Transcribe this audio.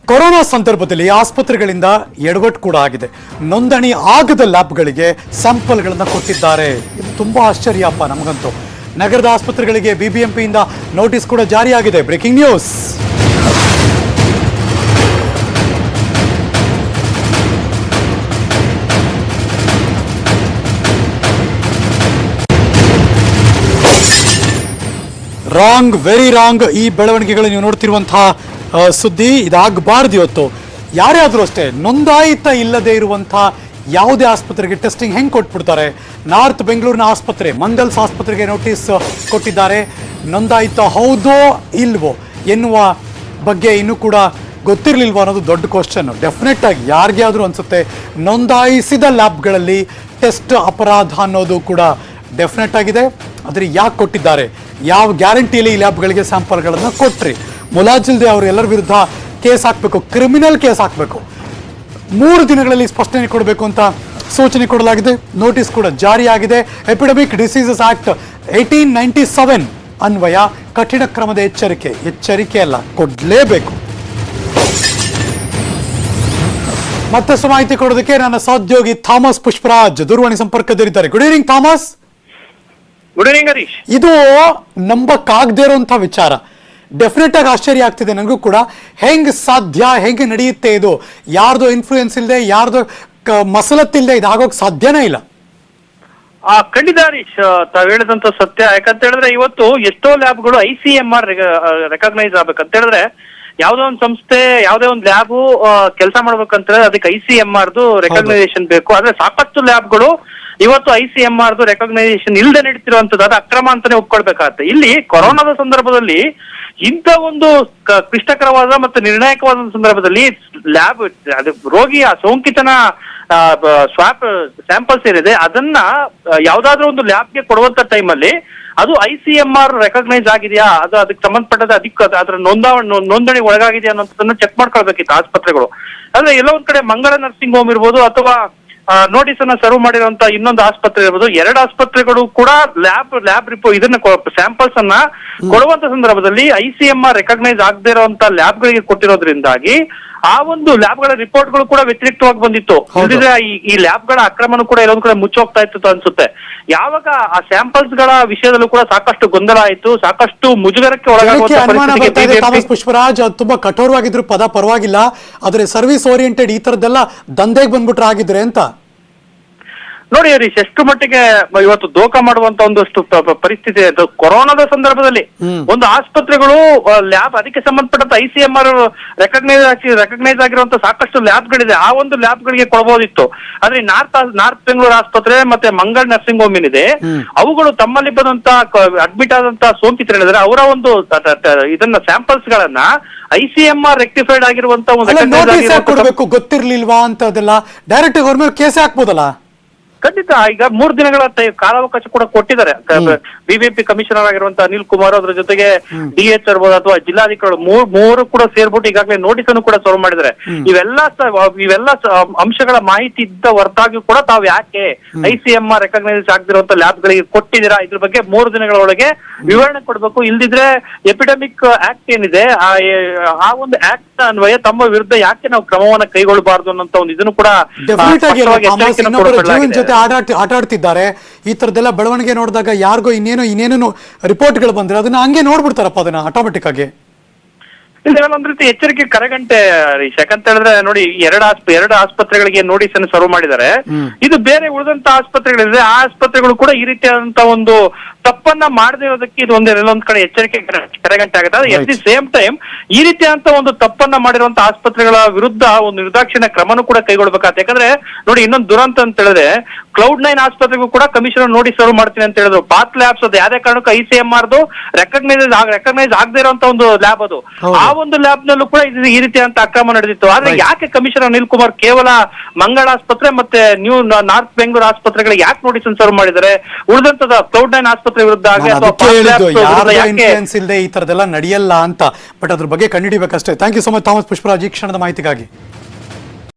Corona ಸಂದರ್ಭದಲ್ಲಿ ಆಸ್ಪತ್ರೆಗಳಿಂದ ಎಡವಟ್ಟು ಕೂಡ ಆಗಿದೆ. ನೋಂದಣಿ ಆಗದ ಲ್ಯಾಬ್ಗಳಿಗೆ ಸ್ಯಾಂಪಲ್ಗಳನ್ನು ಕೊಟ್ಟಿದ್ದಾರೆ. ಇದು ತುಂಬಾ ಆಶ್ಚರ್ಯಪ್ಪ ನಮಗಂತೂ. ನಗರದ ಆಸ್ಪತ್ರೆಗಳಿಗೆ ಬಿಬಿಎಂಪಿಯಿಂದ ನೋಟಿಸ್ ಕೂಡ ಜಾರಿಯಾಗಿದೆ. Breaking news. Wrong, very wrong. ಈ ಬೆಳವಣಿಗೆಗಳು ನೀವು ನೋಡ್ತಿರುವಂತಹ ಸುದ್ದಿ ಇದಾಗಬಾರ್ದು. ಇವತ್ತು ಯಾರೇ ಆದರೂ ಅಷ್ಟೇ ನೋಂದಾಯಿತ ಇಲ್ಲದೆ ಇರುವಂತಹ ಯಾವುದೇ ಆಸ್ಪತ್ರೆಗೆ ಟೆಸ್ಟಿಂಗ್ ಹೆಂಗೆ ಕೊಟ್ಬಿಡ್ತಾರೆ. ನಾರ್ತ್ ಬೆಂಗಳೂರಿನ ಆಸ್ಪತ್ರೆ ಮಂಗಲ್ಸ್ ಆಸ್ಪತ್ರೆಗೆ ನೋಟಿಸ್ ಕೊಟ್ಟಿದ್ದಾರೆ. ನೋಂದಾಯಿತ ಹೌದೋ ಇಲ್ವೋ ಎನ್ನುವ ಬಗ್ಗೆ ಇನ್ನೂ ಕೂಡ ಗೊತ್ತಿರಲಿಲ್ವೋ ಅನ್ನೋದು ದೊಡ್ಡ ಕ್ವಶನ್. ಡೆಫಿನೆಟ್ ಆಗಿ ಯಾರಿಗೆ ಆದರೂ ಅನಿಸುತ್ತೆ ನೋಂದಾಯಿಸಿದ ಲ್ಯಾಬ್ಗಳಲ್ಲಿ ಟೆಸ್ಟ್ ಅಪರಾಧ ಅನ್ನೋದು ಕೂಡ ಡೆಫಿನೆಟ್ ಆಗಿದೆ. ಆದರೆ ಯಾಕೆ ಕೊಟ್ಟಿದ್ದಾರೆ, ಯಾವ ಗ್ಯಾರಂಟಿಯಲ್ಲಿ ಈ ಲ್ಯಾಬ್ಗಳಿಗೆ ಸ್ಯಾಂಪಲ್ಗಳನ್ನು ಕೊಟ್ರಿ? ಮುಲಾಜಿಲ್ದೆ ಅವರು ಎಲ್ಲರ ವಿರುದ್ಧ ಕೇಸ್ ಹಾಕಬೇಕು, ಕ್ರಿಮಿನಲ್ ಕೇಸ್ ಹಾಕಬೇಕು. 3 ದಿನಗಳಲ್ಲಿ ಸ್ಪಷ್ಟನೆ ಕೊಡಬೇಕು ಅಂತ ಸೂಚನೆ ಕೊಡಲಾಗಿದೆ. ನೋಟಿಸ್ ಕೂಡ ಜಾರಿಯಾಗಿದೆ. ಎಪಿಡೆಮಿಕ್ ಡಿಸೀಸಸ್ ಆಕ್ಟ್ 1897 ಅನ್ವಯ ಕಠಿಣ ಕ್ರಮದ ಎಚ್ಚರಿಕೆ ಅಲ್ಲ, ಕೊಡಲೇಬೇಕು. ಮತ್ತಷ್ಟು ಮಾಹಿತಿ ಕೊಡೋದಕ್ಕೆ ನನ್ನ ಸಹೋದ್ಯೋಗಿ ಥಾಮಸ್ ಪುಷ್ಪರಾಜ್ ದೂರವಾಣಿ ಸಂಪರ್ಕದಲ್ಲಿದ್ದಾರೆ. Good evening Thomas. Good evening Harish. ಇದು ನಂಬಕ್ಕಾಗದೇ ಇರುವಂತ ವಿಚಾರ. ಡೆಫಿನೆಟ್ ಆಗಿ ಆಶ್ಚರ್ಯ ಆಗ್ತಿದೆ ನನಗೂ ಕೂಡ. ಹೆಂಗ್ ಸಾಧ್ಯ, ಹೆಂಗೆ ನಡೆಯುತ್ತೆ ಇದು? ಯಾರ್ದು ಇನ್ಫ್ಲೂಯೆನ್ಸ್ ಇಲ್ಲದೆ, ಯಾರ್ದು ಮಸಲತ್ತಿಲ್ಲದೆ ಇದು ಆಗೋಕ್ ಸಾಧ್ಯನೇ ಇಲ್ಲ. ಖಂಡಿತ ಹರೀಶ್, ತಾವ್ ಹೇಳಿದಂತ ಸತ್ಯ. ಯಾಕಂತ ಹೇಳಿದ್ರೆ ಇವತ್ತು ಎಷ್ಟೋ ಲ್ಯಾಬ್ಗಳು ICMR ರೆಕಗ್ನೈಸ್ ಆಗ್ಬೇಕಂತ ಹೇಳಿದ್ರೆ, ಯಾವ್ದೋ ಒಂದು ಸಂಸ್ಥೆ ಯಾವ್ದೇ ಒಂದು ಲ್ಯಾಬ್ ಕೆಲಸ ಮಾಡ್ಬೇಕಂತ ಹೇಳಿದ್ರೆ ಅದಕ್ಕೆ ICMRದು ರೆಕಗ್ನೈಸೇಷನ್ ಬೇಕು. ಆದ್ರೆ ಸಾಕಷ್ಟು ಲ್ಯಾಬ್ಗಳು ಇವತ್ತು ICMRದು ರೆಕಗ್ನೈಸೇಷನ್ ಇಲ್ಲದೆ ನಡೀತಿರುವಂತದ್ದು ಅದು ಅಕ್ರಮ ಅಂತಾನೆ ಒಪ್ಕೊಳ್ಬೇಕಾಗತ್ತೆ. ಇಲ್ಲಿ ಕೊರೋನಾದ ಸಂದರ್ಭದಲ್ಲಿ ಇಂಥ ಒಂದು ಕ್ಲಿಷ್ಟಕರವಾದ ಮತ್ತು ನಿರ್ಣಾಯಕವಾದ ಸಂದರ್ಭದಲ್ಲಿ ಲ್ಯಾಬ್ ಅದು ರೋಗಿಯ ಸೋಂಕಿತನ ಸ್ವಾಪ್ ಸ್ಯಾಂಪಲ್ಸ್ ಏನಿದೆ ಅದನ್ನ ಯಾವ್ದಾದ್ರು ಒಂದು ಲ್ಯಾಬ್ಗೆ ಕೊಡುವಂತ ಟೈಮಲ್ಲಿ ಅದು ICMR ರೆಕಗ್ನೈಸ್ ಆಗಿದೆಯಾ, ಅದು ಅದಕ್ಕೆ ಸಂಬಂಧಪಟ್ಟದ ಅದರ ನೋಂದಣಿ ಒಳಗಾಗಿದೆಯಾ ಅನ್ನೋದನ್ನ ಚೆಕ್ ಮಾಡ್ಕೊಳ್ಬೇಕಿತ್ತು ಆಸ್ಪತ್ರೆಗಳು. ಆದ್ರೆ ಎಲ್ಲೋ ಒಂದ್ ಕಡೆ ಮಂಗಳ ನರ್ಸಿಂಗ್ ಹೋಮ್ ಇರ್ಬೋದು ಅಥವಾ ನೋಟಿಸ್ ಅನ್ನ ಸರ್ವ್ ಮಾಡಿರುವಂತ ಇನ್ನೊಂದು ಆಸ್ಪತ್ರೆ ಇರ್ಬೋದು, 2 ಆಸ್ಪತ್ರೆಗಳು ಕೂಡ ಲ್ಯಾಬ್ ರಿಪೋರ್ಟ್ ಇದನ್ನ ಸ್ಯಾಂಪಲ್ಸ್ ಅನ್ನ ಕೊಡುವಂತ ಸಂದರ್ಭದಲ್ಲಿ ICMR ರೆಕಗ್ನೈಸ್ ಆಗದೆ ಇರುವಂತ ಲ್ಯಾಬ್ಗಳಿಗೆ ಕೊಟ್ಟಿರೋದ್ರಿಂದಾಗಿ ಆ ಒಂದು ಲ್ಯಾಬ್ಗಳ ರಿಪೋರ್ಟ್ಗಳು ಕೂಡ ವ್ಯತಿರಿಕ್ತವಾಗಿ ಬಂದಿತ್ತು. ಇಲ್ಲದಿದ್ರೆ ಈ ಲ್ಯಾಬ್ಗಳ ಅಕ್ರಮನು ಕೂಡ ಎಲ್ಲೊಂದ್ ಕಡೆ ಮುಚ್ಚೋಗ್ತಾ ಇತ್ತು ಅನ್ಸುತ್ತೆ. ಯಾವಾಗ ಆ ಸ್ಯಾಂಪಲ್ಸ್ ಗಳ ವಿಷಯದಲ್ಲೂ ಕೂಡ ಸಾಕಷ್ಟು ಗೊಂದಲ ಆಯ್ತು, ಸಾಕಷ್ಟು ಮುಜುಗರಕ್ಕೆ ಒಳಗಾಗುವಂತ ಪುಷ್ಪರಾಜ್ ತುಂಬಾ ಕಠೋರವಾಗಿದ್ರು ಪದ ಪರವಾಗಿಲ್ಲ, ಆದ್ರೆ ಸರ್ವಿಸ್ ಓರಿಯೆಂಟೆಡ್ ಈ ತರದ್ದೆಲ್ಲ ದಂಧೆಗೆ ಬಂದ್ಬಿಟ್ರೆ ಆಗಿದ್ರೆ ಅಂತ ನೋಡಿ ಹರೀಶ್, ಎಷ್ಟು ಮಟ್ಟಿಗೆ ಇವತ್ತು ದೋಖ ಮಾಡುವಂತ ಒಂದಷ್ಟು ಪರಿಸ್ಥಿತಿ ಇದೆ. ಕೊರೋನಾದ ಸಂದರ್ಭದಲ್ಲಿ ಒಂದು ಆಸ್ಪತ್ರೆಗಳು ಲ್ಯಾಬ್ ಅದಕ್ಕೆ ಸಂಬಂಧಪಟ್ಟಂತ ICMR ರೆಕಗ್ನೈಸ್ ಆಗಿರುವಂತ ಸಾಕಷ್ಟು ಲ್ಯಾಬ್ಗಳಿದೆ. ಆ ಒಂದು ಲ್ಯಾಬ್ಗಳಿಗೆ ಕೊಡಬಹುದಿತ್ತು. ಆದ್ರೆ ನಾರ್ತ್ ಬೆಂಗಳೂರು ಆಸ್ಪತ್ರೆ ಮತ್ತೆ ಮಂಗಳ್ ನರ್ಸಿಂಗ್ ಹೋಮ್ ಏನಿದೆ ಅವುಗಳು ತಮ್ಮಲ್ಲಿ ಬಂದಂತ ಅಡ್ಮಿಟ್ ಆದಂತ ಸೋಂಕಿತರಿದ್ದಾರೆ ಅವರ ಒಂದು ಇದನ್ನ ಸ್ಯಾಂಪಲ್ಸ್ ಗಳನ್ನ ICMR ರೆಕ್ಟಿಫೈಡ್ ಆಗಿರುವಂತ ಒಂದು ಗೊತ್ತಿರ್ಲಿಲ್ವಾ ಅಂತ ಅದೆಲ್ಲ ಡೈರೆಕ್ಟ್ ಅವ್ರ ಮೇಲೆ ಕೇಸ್ ಹಾಕ್ಬೋದಲ್ಲ? ಖಂಡಿತ. ಈಗ 3 ದಿನಗಳ ಕಾಲಾವಕಾಶ ಕೂಡ ಕೊಟ್ಟಿದ್ದಾರೆ. ಬಿಬಿಎಂಪಿ ಕಮಿಷನರ್ ಆಗಿರುವಂತಹ ಅನಿಲ್ ಕುಮಾರ್, ಅದ್ರ ಜೊತೆಗೆ DH ಇರ್ಬೋದು ಅಥವಾ ಜಿಲ್ಲಾಧಿಕಾರಿಗಳು ಮೂರು ಕೂಡ ಸೇರ್ಬಿಟ್ಟು ಈಗಾಗಲೇ ನೋಟಿಸ್ ಅನ್ನು ಕೂಡ ಸರ್ವ್ ಮಾಡಿದ್ದಾರೆ. ಇವೆಲ್ಲ ಅಂಶಗಳ ಮಾಹಿತಿ ಇದ್ದ ಹೊರತಾಗಿ ಕೂಡ ತಾವು ಯಾಕೆ ICMR ರೆಕಗ್ನೈಸ್ ಆಗದಿರುವಂತ ಲ್ಯಾಬ್ಗಳಿಗೆ ಕೊಟ್ಟಿದ್ದೀರಾ, ಇದ್ರ ಬಗ್ಗೆ 3 ದಿನಗಳ ಒಳಗೆ ವಿವರಣೆ ಕೊಡ್ಬೇಕು. ಇಲ್ದಿದ್ರೆ ಎಪಿಡೆಮಿಕ್ ಆಕ್ಟ್ ಏನಿದೆ ಆ ಒಂದು ಆಕ್ಟ್ ಅನ್ವಯ ತಮ್ಮ ವಿರುದ್ಧ ಯಾಕೆ ನಾವು ಕ್ರಮವನ್ನ ಕೈಗೊಳ್ಳಬಾರದು ಅನ್ನೋ ಒಂದು ಇದನ್ನು ಕೂಡ ಆಟ ಆಡ್ತಿದ್ದಾರೆ. ಈ ತರದೆಲ್ಲ ಬೆಳವಣಿಗೆ ನೋಡಿದಾಗ ಯಾರಿಗೋ ಇನ್ನೇನು ರಿಪೋರ್ಟ್ಗಳು ಬಂದ್ರೆ ಅದನ್ನ ಹಂಗೆ ನೋಡ್ಬಿಡ್ತಾರಪ್ಪ, ಅದನ್ನ ಆಟೋಮೆಟಿಕ್ ಆಗಿ. ಒಂದ್ ರೀತಿ ಎಚ್ಚರಿಕೆ ಕರೆಗಂಟೆ ಹರೀಶ್. ಯಾಕಂತ ಹೇಳಿದ್ರೆ ನೋಡಿ, 2 ಆಸ್ಪತ್ರೆಗಳಿಗೆ ನೋಟಿಸ್ ಅನ್ನು ಸರ್ವ್ ಮಾಡಿದ್ದಾರೆ. ಇದು ಬೇರೆ ಉಳಿದಂತ ಆಸ್ಪತ್ರೆಗಳಿದೆ, ಆ ಆಸ್ಪತ್ರೆಗಳು ಕೂಡ ಈ ರೀತಿಯಾದಂತ ಒಂದು ತಪ್ಪನ್ನ ಮಾಡದೇ ಇರೋದಕ್ಕೆ ಇದು ಎಲ್ಲೊಂದ್ ಕಡೆ ಎಚ್ಚರಿಕೆ ಕರೆಗಂಟೆ ಆಗುತ್ತೆ. ಅಟ್ ದಿ ಸೇಮ್ ಟೈಮ್ ಈ ರೀತಿಯಾದಂತ ಒಂದು ತಪ್ಪನ್ನ ಮಾಡಿರುವಂತ ಆಸ್ಪತ್ರೆಗಳ ವಿರುದ್ಧ ಒಂದು ನಿರ್ದಾಕ್ಷಿಣ್ಯ ಕ್ರಮನೂ ಕೂಡ ಕೈಗೊಳ್ಬೇಕಾಗುತ್ತೆ. ಯಾಕಂದ್ರೆ ನೋಡಿ, ಇನ್ನೊಂದು ದುರಂತ ಅಂತ ಹೇಳಿದ್ರೆ Cloud9 ಆಸ್ಪತ್ರೆಗೂ ಕೂಡ ಕಮಿಷನರ್ ನೋಟಿಸ್ ಸರ್ವ್ ಮಾಡ್ತೀನಿ ಅಂತ ಹೇಳಿದ್ರು. ಪಾತ್ ಲ್ಯಾಬ್ಸ್ ಅದು ಯಾವ್ದೇ ಕಾರಣಕ್ಕೂ ICMRದು ರೆಕಗ್ನೈಸ್ ಆಗದೆ ಇರುವಂತ ಒಂದು ಲ್ಯಾಬ್ ಅದು. ಆ ಒಂದು ಲ್ಯಾಬ್ ನಲ್ಲೂ ಕೂಡ ಈ ರೀತಿಯಾದಂತ ಅಕ್ರಮ ನಡೆದಿತ್ತು. ಆದ್ರೆ ಯಾಕೆ ಕಮಿಷನರ್ ಅನಿಲ್ ಕುಮಾರ್ ಕೇವಲ ಮಂಗಳ ಆಸ್ಪತ್ರೆ ಮತ್ತೆ ನಾರ್ತ್ ಬೆಂಗಳೂರು ಆಸ್ಪತ್ರೆಗಳಿಗೆ ಯಾಕೆ ನೋಟಿಸ್ ಸರ್ವ್ ಮಾಡಿದ್ದಾರೆ? ಉಳಿದಂತದ Cloud9 ಆಸ್ಪತ್ರೆ ವಿರುದ್ಧ ಇಲ್ಲದೆ ಈ ತರದೆಲ್ಲ ನಡೆಯಲ್ಲ ಅಂತ. ಬಟ್ ಅದ್ರ ಬಗ್ಗೆ ಕಂಡುಹಿಡಿಬೇಕಷ್ಟೇ. Thank you so much Thomas Pushparaj ಈ ಕ್ಷಣದ ಮಾಹಿತಿಗಾಗಿ.